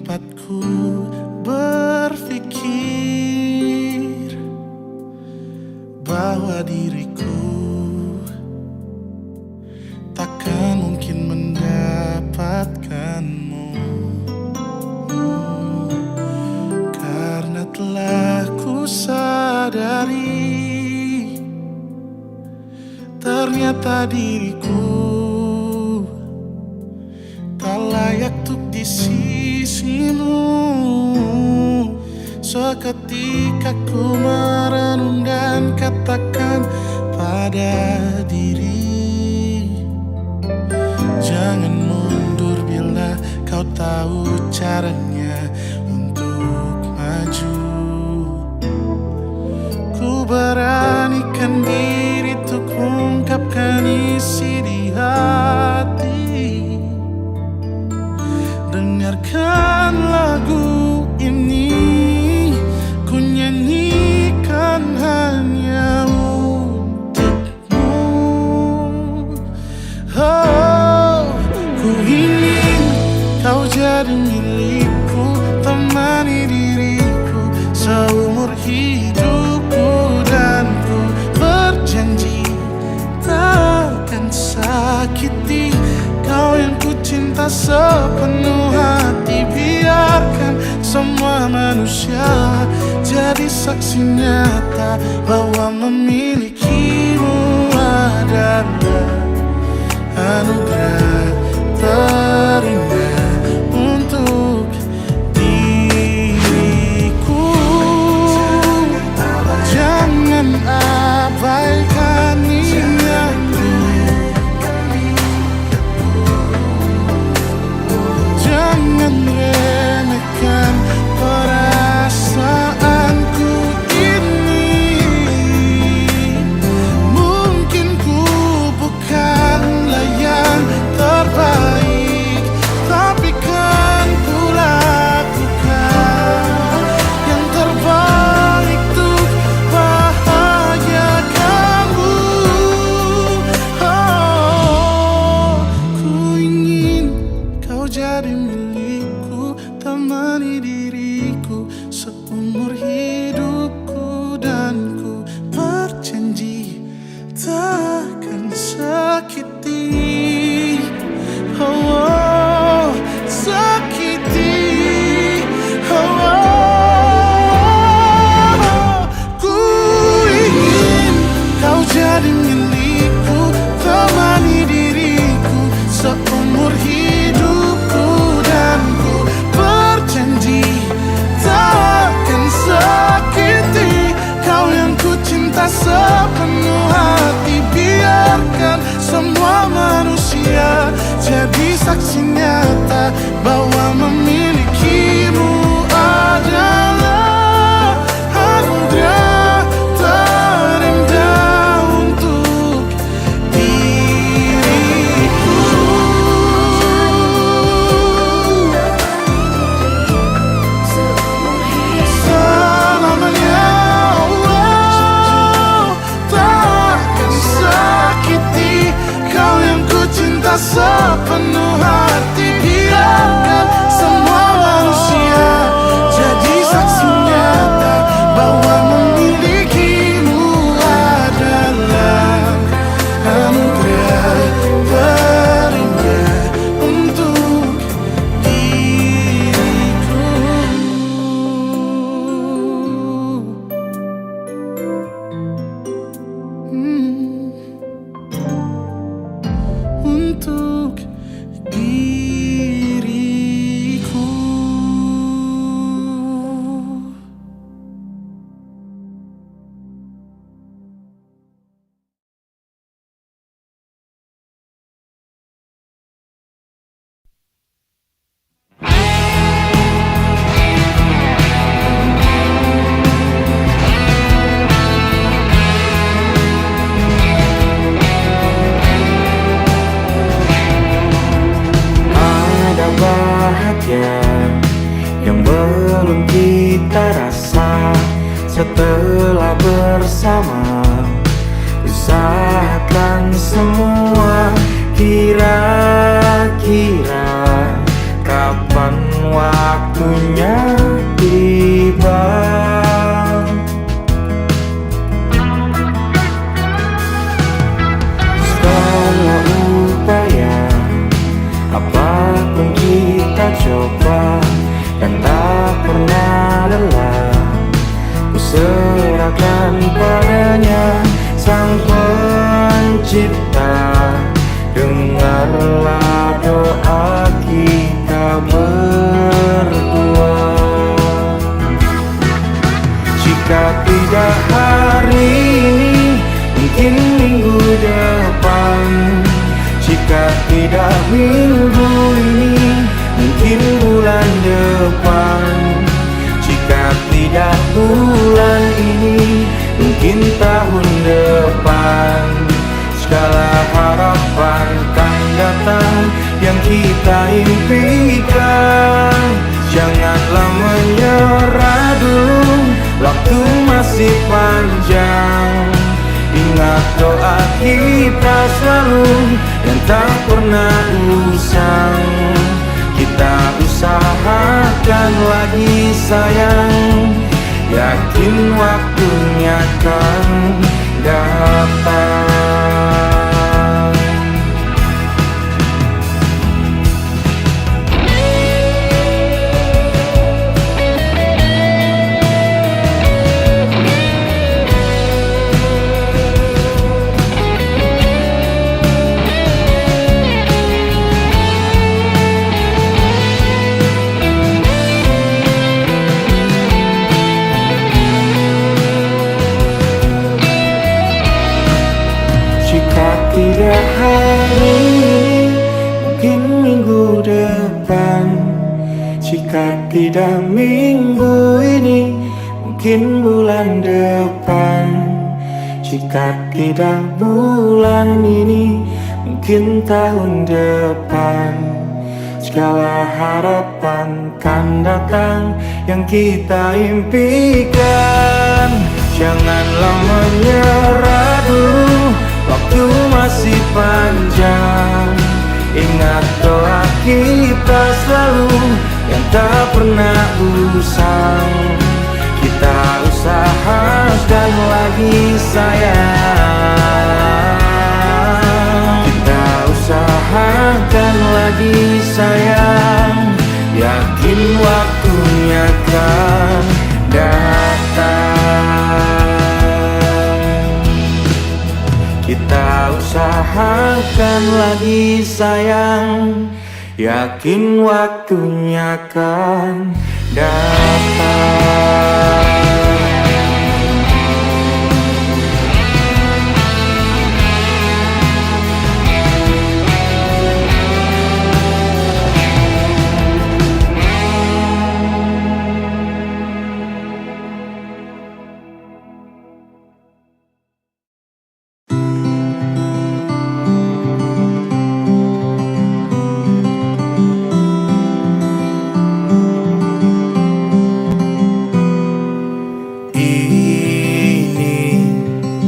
tempatku berpikir bahwa diriku takkan mungkin mendapatkanmu, karena telah ku sadari ternyata diriku tak layak untuk di sisimu. Seketika ku merenung dan katakan pada diri, jangan mundur bila kau tahu caranya untuk maju. Ku beranikan diri untuk ungkapkan isi di hati. Dengarkan lagu ini, ku nyanyikan hanya untukmu. Oh, ku ingin kau jadi milikku, temani diriku seumur hidupku, dan ku berjanji takkan sakiti kau yang ku cinta sepenuh hati. Biarkan semua manusia jadi saksi nyata bahwa memilikimu adalah anugerah terindah untuk diriku. Jangan abaikan niatku, jangan remehkan perasaanku ini. Mungkin ku bukanlah yang terbaik, tapi kan ku lakukan yang terbaik untuk bahagiakanmu. Oh, ku ingin kau jadi milikku, temani diriku seumur hidupku, dan ku berjanji takkan sakiti, oh, sakiti, oh. Ku ingin kau jadi milikku, temani diriku seumur hidupku, dan ku berjanji takkan sakiti kau yang ku cinta sepenuh hati. Biarkan semua manusia jadi saksi nyata bahwa memilikimu adalah anugerah terindah untuk diriku. Selamanya, oh, takkan sakiti kau yang ku cinta sepenuh hati. Biarkan semua manusia jadi saksi nyata bahwa memilikimu adalah anugerah terindah untuk diriku. Untuk diriku. Yang belum kita rasa setelah bersama, usahakan semua. Kira-kira kapan waktu waktunya tiba. Segala upaya, apapun kita coba, dan tak pernah lelah, ku serahkan padanya. Sang Pencipta, dengarlah doa kita berdua. Jika tidak hari ini, mungkin minggu depan. Jika tidak minggu ini, mungkin bulan depan. Jika tidak bulan ini, mungkin tahun depan. Segala harapan kan datang yang kita impikan. Janganlah menyerah dulu, waktu masih panjang. Ingat doa kita selalu yang tak pernah usang. Kita usahakan lagi sayang, yakin waktunya akan datang. Tidak hari ini, mungkin minggu depan. Jika tidak minggu ini, mungkin bulan depan. Jika tidak bulan ini, mungkin tahun depan. Segala harapan kan datang yang kita impikan. Janganlah menyerah dulu, waktu masih panjang. Ingat doa kita selalu yang tak pernah usang. Kita usahakan lagi sayang. Kita usahakan lagi sayang, yakin waktunya kan datang. Kita usahakan lagi sayang, yakin waktunya akan datang.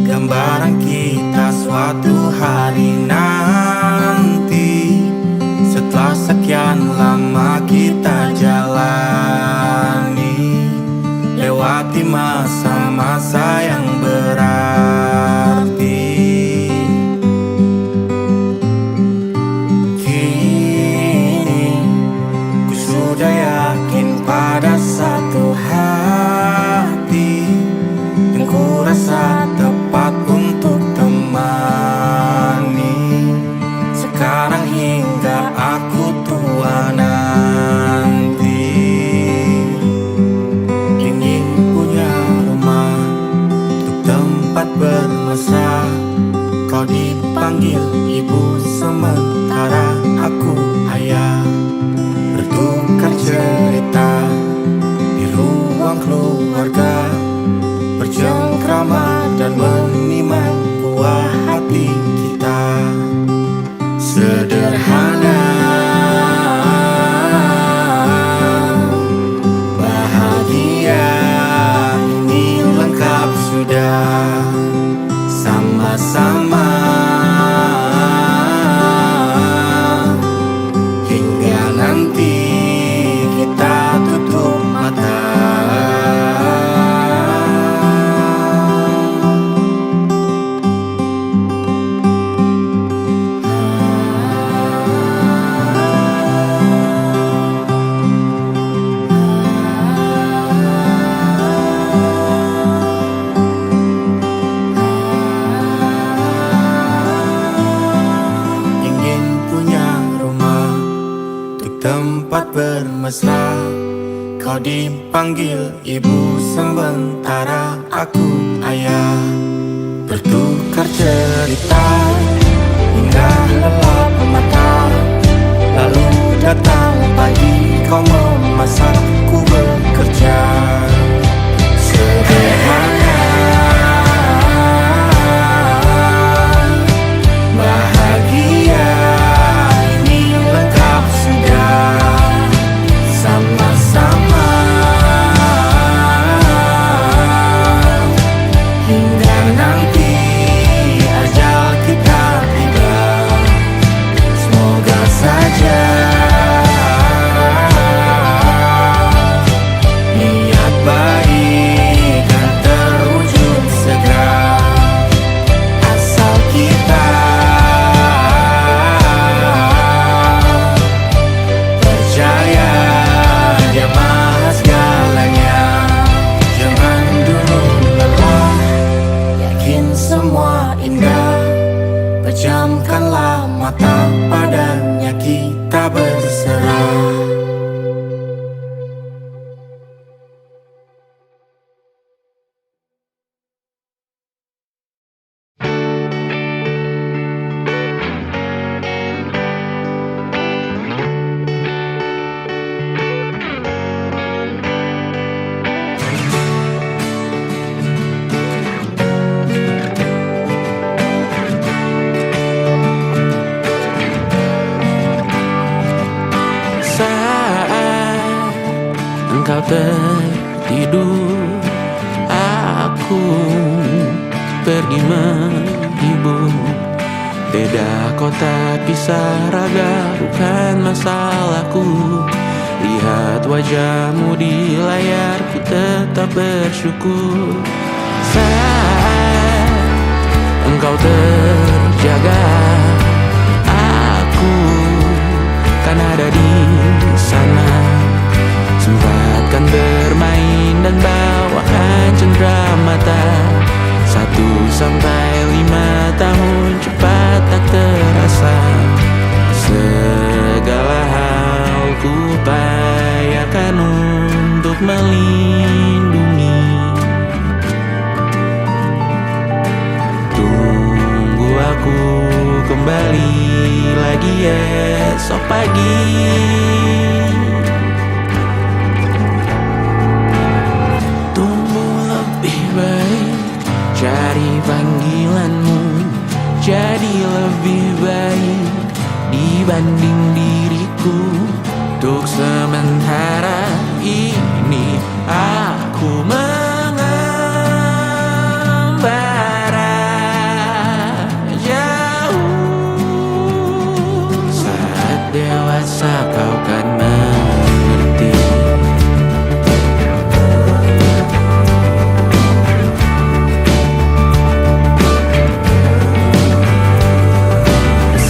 Gambaran kita suatu hari nanti, setelah sekian lama kita jalani, lewati masa-masa yang berarti. Kini ku sudah yakin pada satu hati yang ku rasa tepat untuk temani. Sekarang hingga aku tua nanti, ingin punya rumah untuk tempat bermesra. Kau dipanggil ibu sementara aku ayah, bertukar cerita Kau dipanggil ibu, sementara aku ayah. Bertukar cerita hingga lelap mata. Lalu datang pagi, kau memasak, ku bekerja. Sederhana, bahagia, ini lengkap sudah. Sama-sama hingga nanti ajal kita tiba. Semoga saja niat baik dan terwujud segera, asal kita percaya Dia maha segalanya. Jangan dulu lelah, yakin semua indah. Pejamkanlah mata, padanya kita berserah. Saat engkau tertidur, aku pergi menghibur. Beda kota, pisah raga, bukan masalahku. Lihat wajahmu di layar, ku tetap bersyukur. Saat engkau terjaga, aku kan ada di sana. Sempatkan bermain dan bawakan cenderamata. 1-5 tahun cepat tak terasa. Segala hal ku upayakan untuk melindungi. Tunggu aku kembali lagi esok pagi. Tumbuh lebih baik, cari panggilanmu. Jadi lebih baik dibanding diriku. Untuk sementara ini aku mengembara dewasa kau kan mengerti.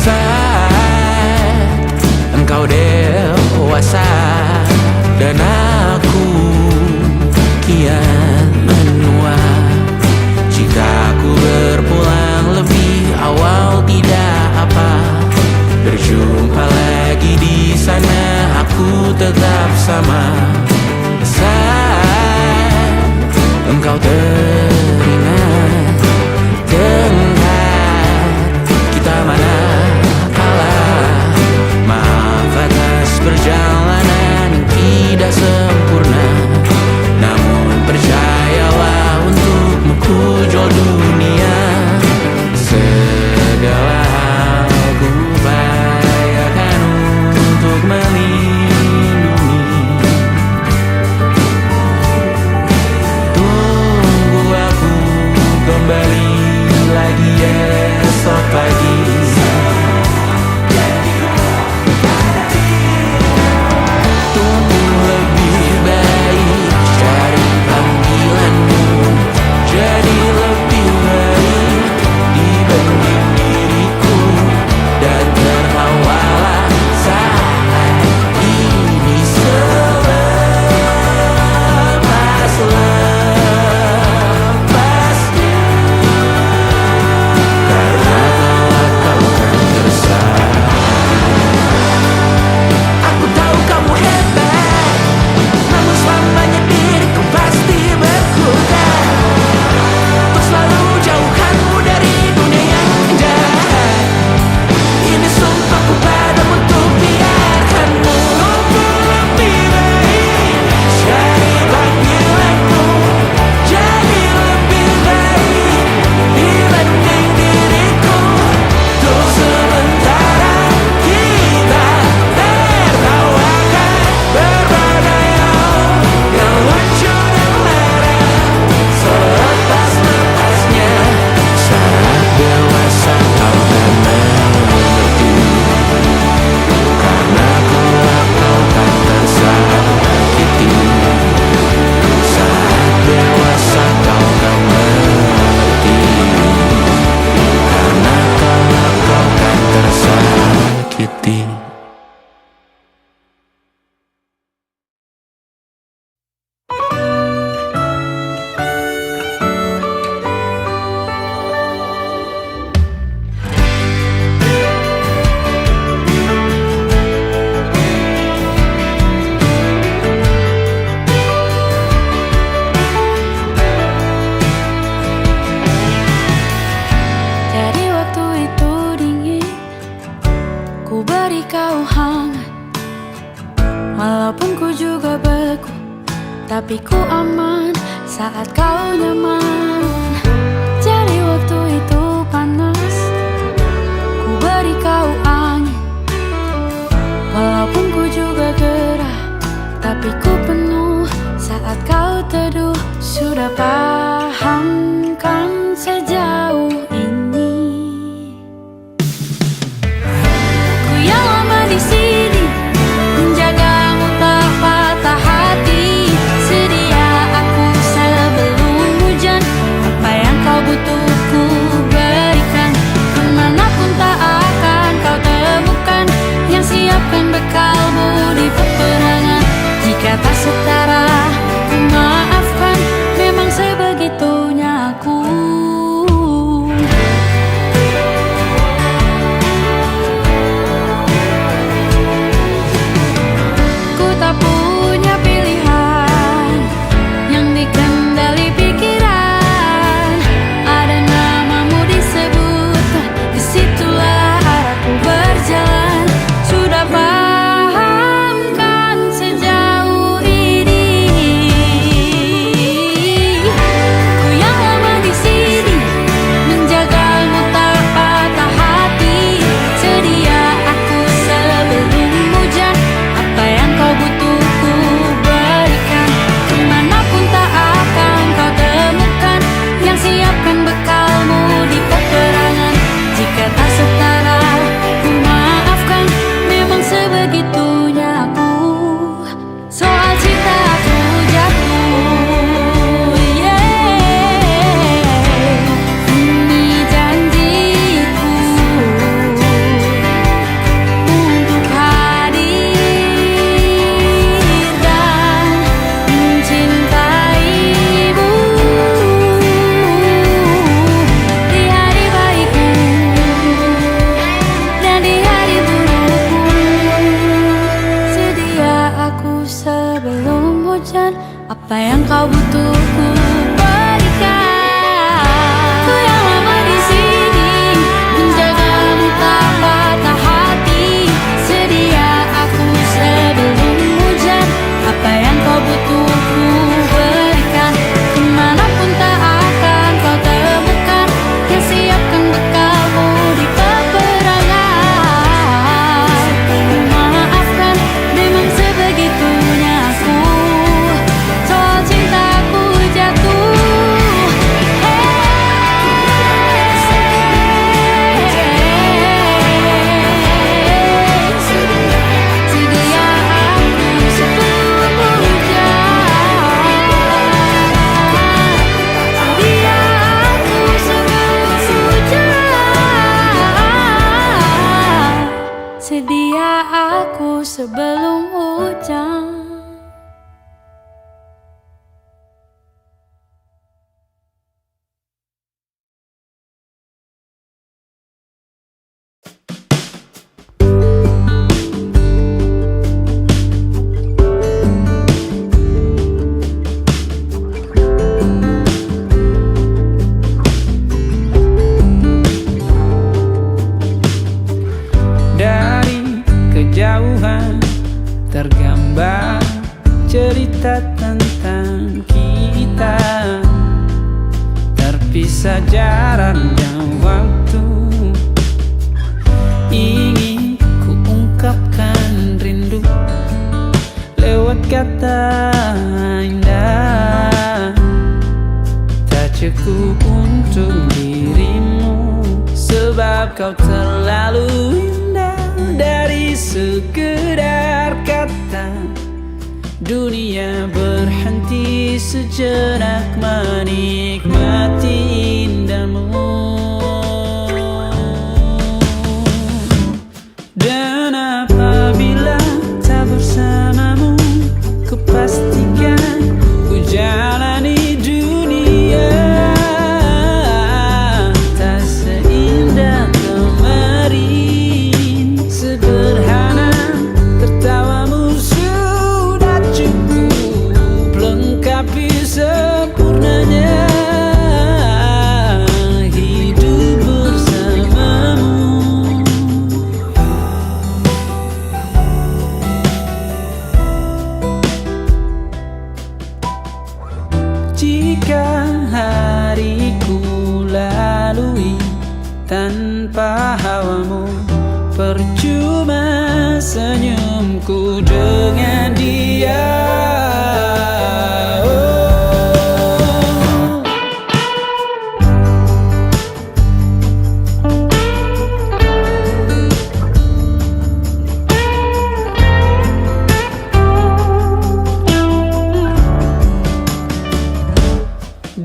Saat engkau dewasa dan aku kian menua. Jika aku berpulang lebih awal tidak apa. Berjumpa lagi di sana, aku tetap sama. Saat engkau teringat, dengar kita mana kalah. Maaf atas perjalanan yang tidak sempurna, namun percayalah untukmu ku jual dunia. Segala hal ku upayakan untuk melindungi. tapi ku aman saat kau nyaman. Jadi waktu itu panas, ku beri kau angin. Walaupun ku juga gerah, tapi ku penuh saat kau teduh. Sudah paham kan sejauh ini? Ku yang lama di sini menjagamu tak patah hati. Sedia aku sebelum hujan, apa yang kau butuh ku berikan. Kemanapun tak akan kau temukan yang siapkan bekalmu di peperangan. Jika tak setara ku maafkan, memang sebegitunya aku. Ku tak punya pilihan yang dikendali pikiran. Ada namamu disebut, disitulah arahku berjalan. Sudah paham kan sejauh ini? Ku yang lama di sini menjagamu tak patah hati. Sedia aku sebelum hujan, apa yang kau butuh ku berikan. Kemanapun tak akan kau temukan yang siapkan bekalmu di peperangan. Jika tak setara ku maafkan, memang sebegitunya aku. Soal cinta aku jatuh, ini janjiku untuk hadir dan mencintaimu di hari baikku dan di hari burukku. Sedia aku sebelum hujan, apa yang kau butuh ku berikan. Ku yang lama di sini menjagamu tak patah hati. Sedia aku sebelum hujan, apa yang kau butuh ku berikan. Kemanapun tak akan kau temukan yang siapkan bekalmu di peperangan. Maafkan, memang sebegitunya aku. Soal cintaku jatuh, sedia aku sebelum hujan. Sedia aku sebelum hujan. Sedia aku sebelum hujan. Dari kejauhan tergambar cerita tentang kita, terpisah jarak dan waktu. Ingin ku ungkapkan rindu lewat kata indah. Tak cukup untuk dirimu, sebab kau terlalu indah. Dari sekedar kata, dunia berhenti sejenak menikmati indahmu. Dan apabila tak bersamamu, ku pastikan ku jalani dunia tak seindah kemarin. Sederhana tertawamu sudah cukup lengkapi sempurnanya hidup bersamamu. tanpa hawamu, percuma senyumku dengan dia.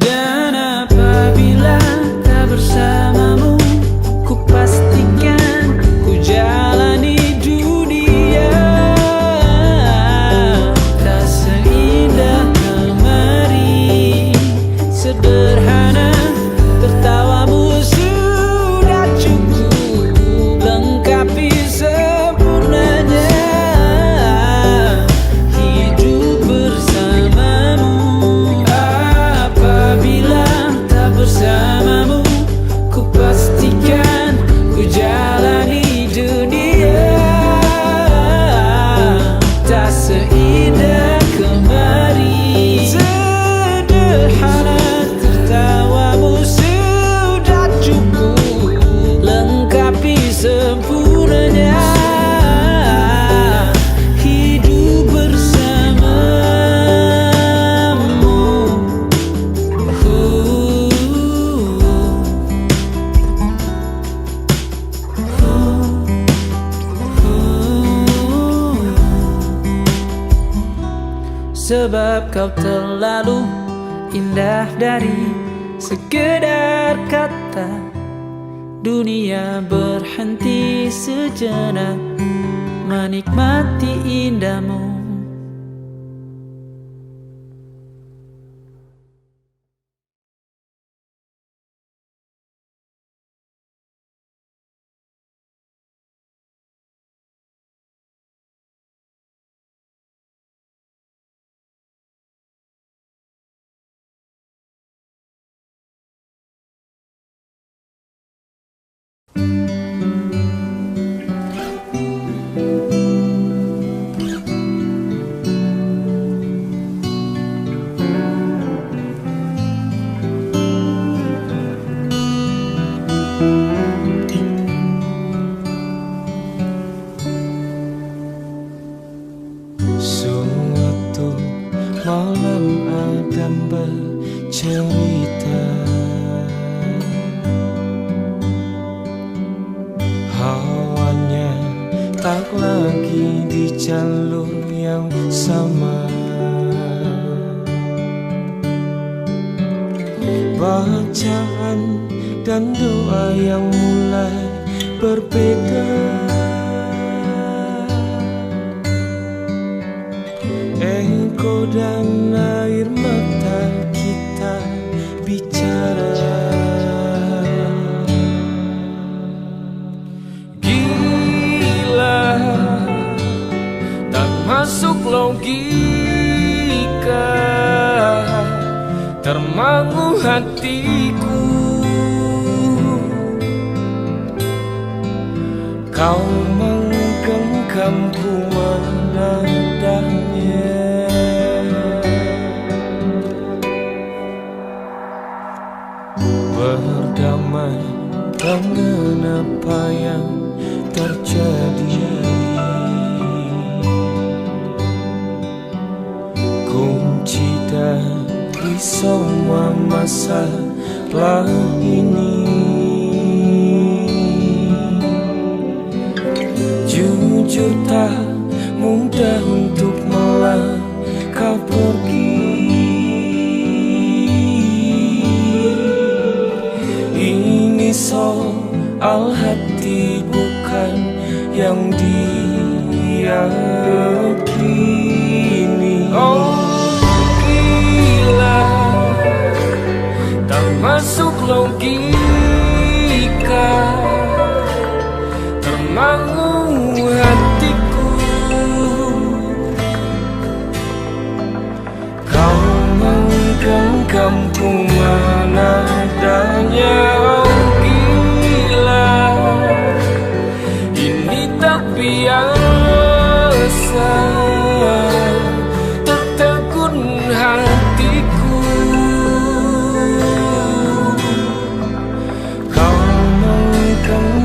Dan apabila tak bersamamu, ku pastikan ku jalani dunia tak seindah kemarin. Sederhana, tertawamu sudah cukup lengkapi sempurnanya hidup bersamamu. Apabila tak bersamamu, ku pastikan ku jalani dunia tak seindah kemarin. Sederhana, tertawamu sudah cukup lengkapi sempurnanya hidup bersamamu. Sebab kau terlalu indah dari sekedar kata. Dunia berhenti sejenak menikmati indahmu. Suatu malam Adam bercerita, hawanya tak lagi di jalur yang sama. Bacaan dan doa yang mulai berbeda. Engkau dan air mata kita bicara. Gila, tak masuk logika, termangu hatiku. Kau menggenggamku menadanya. Berdamai dengan apa yang terjadi. Kunci dari semua masalah ini, jujur tak mudah untuk melangkah pergi. Ini soal hati bukan yang diyakini. Oh gila, tak masuk logika, termangu hatiku. Kau menggenggamku menadanya. Biasa tertegun hatiku. Kau menggenggam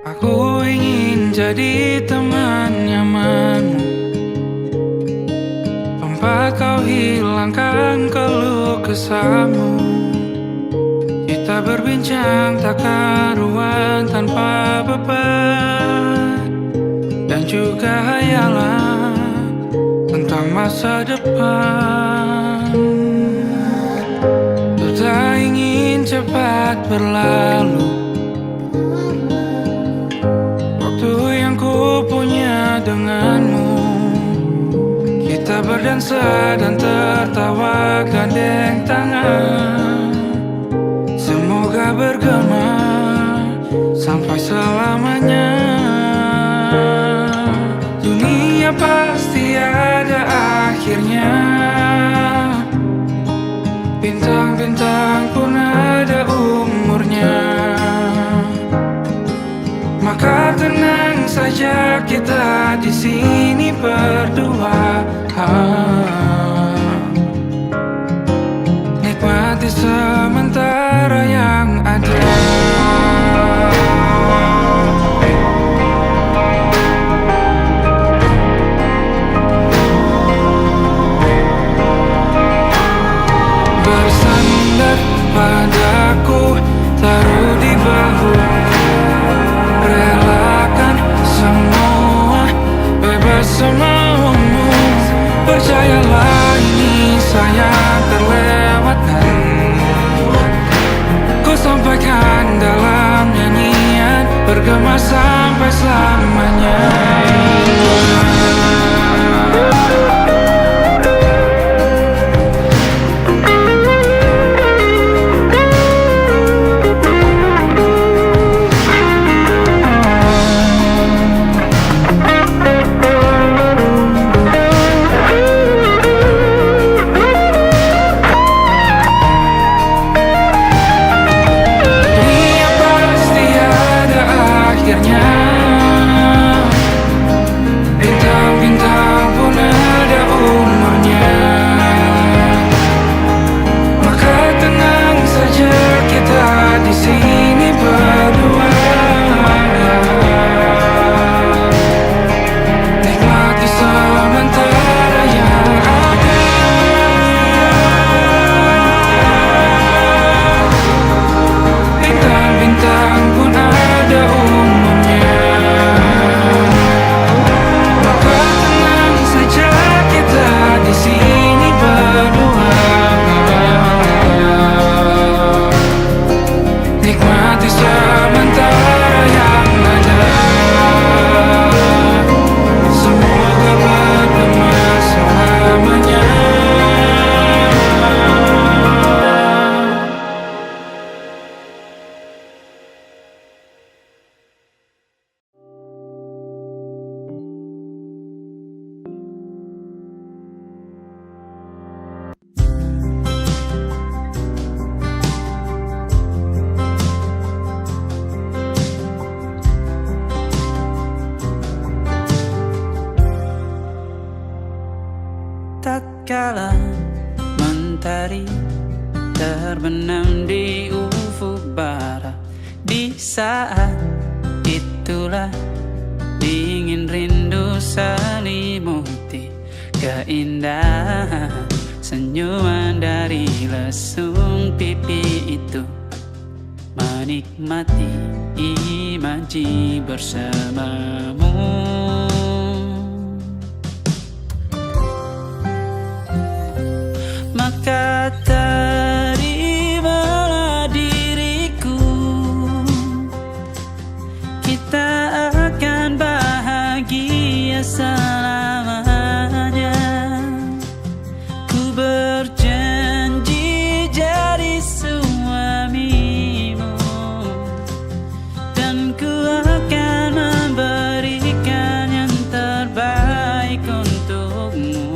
Aku ingin jadi teman nyamanmu, tempat kau hilangkan keluh kesahmu. Kita berbincang tak karuan tanpa beban, dan juga hayalan tentang masa depan. Ku tak ingin cepat berlalu waktu yang ku punya denganmu. Kita berdansa dan tertawa gandeng tangan, semoga bergema sampai selamanya. Dunia pasti ada akhirnya, bintang-bintang pun ada umurnya. Maka tenang saja kita di sini berdua, nikmati sementara yang ada. Bersandar padaku, taruh di bahu, relakan semua, bebas semaumu. Percayalah ini sayang terlewatkan, ku sampaikan dalam nyanyian, bergema sampai selamanya. Bintang-bintang pun ada umurnya. Maka tenang saja kita di sini berdua, nikmati sementara yang ada. Bintang-bintang pun ada umurnya. Di sini berdua, nikmati sementara yang ada. Semoga bergema selamanya. Tatkala mentari terbenam di ufuk barat, di saat itulah dingin rindu selimuti keindahan senyuman dari lesung pipi itu. Menikmati imaji bersamamu, maka terimalah diriku. Kita akan bahagia selamanya. Ku berjanji jadi suamimu, dan ku akan memberikan yang terbaik untukmu.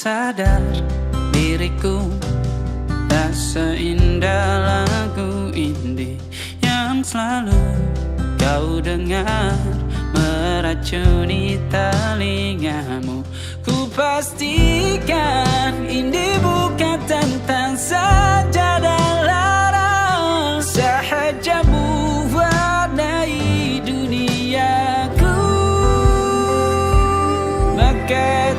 Sadar diriku tak seindah lagu indie yang selalu kau dengar meracuni telingamu. Ku pastikan indie bukan tentang sajadah larang sahaja mewarnai duniaku, maka